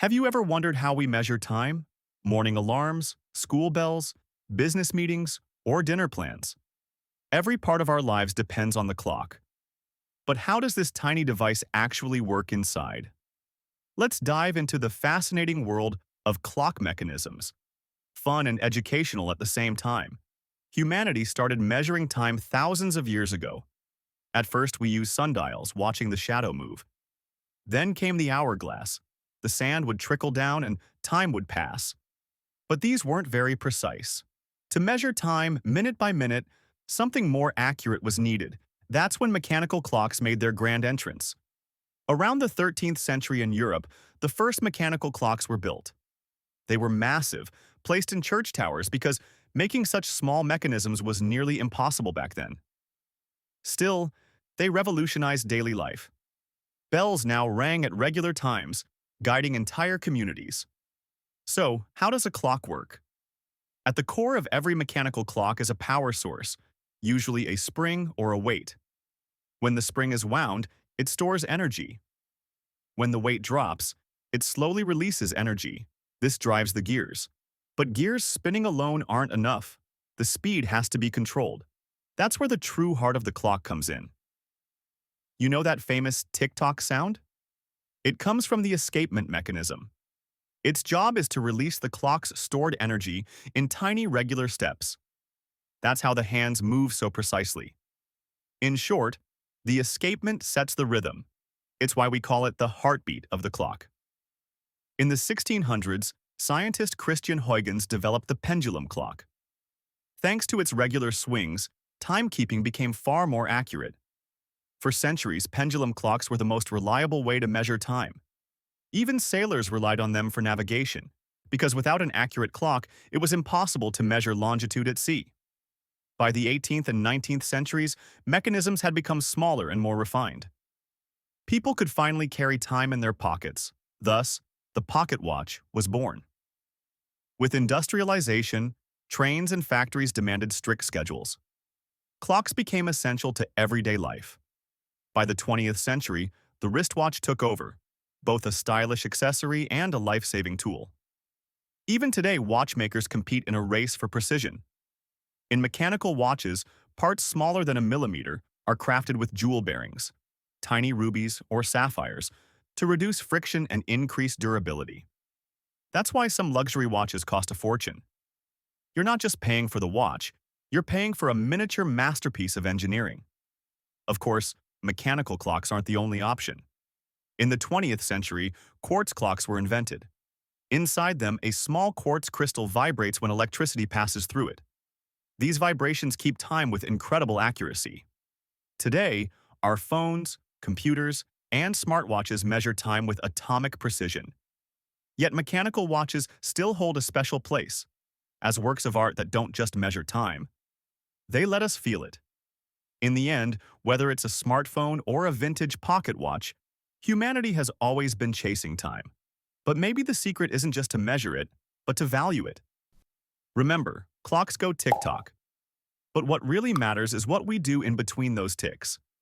Have you ever wondered how we measure time? Morning alarms, school bells, business meetings, or dinner plans? Every part of our lives depends on the clock. But how does this tiny device actually work inside? Let's dive into the fascinating world of clock mechanisms, fun and educational at the same time. Humanity started measuring time thousands of years ago. At first, we used sundials, watching the shadow move. Then came the hourglass. The sand would trickle down and time would pass. But these weren't very precise. To measure time minute by minute, something more accurate was needed. That's when mechanical clocks made their grand entrance. Around the 13th century in Europe, the first mechanical clocks were built. They were massive, placed in church towers because making such small mechanisms was nearly impossible back then. Still, they revolutionized daily life. Bells now rang at regular times, guiding entire communities. So, how does a clock work? At the core of every mechanical clock is a power source, usually a spring or a weight. When the spring is wound, it stores energy. When the weight drops, it slowly releases energy. This drives the gears. But gears spinning alone aren't enough. The speed has to be controlled. That's where the true heart of the clock comes in. You know that famous tick-tock sound? It comes from the escapement mechanism. Its job is to release the clock's stored energy in tiny regular steps. That's how the hands move so precisely. In short, the escapement sets the rhythm. It's why we call it the heartbeat of the clock. In the 1600s, scientist Christian Huygens developed the pendulum clock. Thanks to its regular swings, timekeeping became far more accurate. For centuries, pendulum clocks were the most reliable way to measure time. Even sailors relied on them for navigation, because without an accurate clock, it was impossible to measure longitude at sea. By the 18th and 19th centuries, mechanisms had become smaller and more refined. People could finally carry time in their pockets. Thus, the pocket watch was born. With industrialization, trains and factories demanded strict schedules. Clocks became essential to everyday life. By the 20th century, the wristwatch took over, both a stylish accessory and a life-saving tool. Even today, watchmakers compete in a race for precision. In mechanical watches, parts smaller than a millimeter are crafted with jewel bearings, tiny rubies or sapphires, to reduce friction and increase durability. That's why some luxury watches cost a fortune. You're not just paying for the watch, you're paying for a miniature masterpiece of engineering. Of course, mechanical clocks aren't the only option. In the 20th century, quartz clocks were invented. Inside them, a small quartz crystal vibrates when electricity passes through it. These vibrations keep time with incredible accuracy. Today, our phones, computers, and smartwatches measure time with atomic precision. Yet mechanical watches still hold a special place, as works of art that don't just measure time. They let us feel it. In the end, whether it's a smartphone or a vintage pocket watch, humanity has always been chasing time. But maybe the secret isn't just to measure it, but to value it. Remember, clocks go tick-tock. But what really matters is what we do in between those ticks.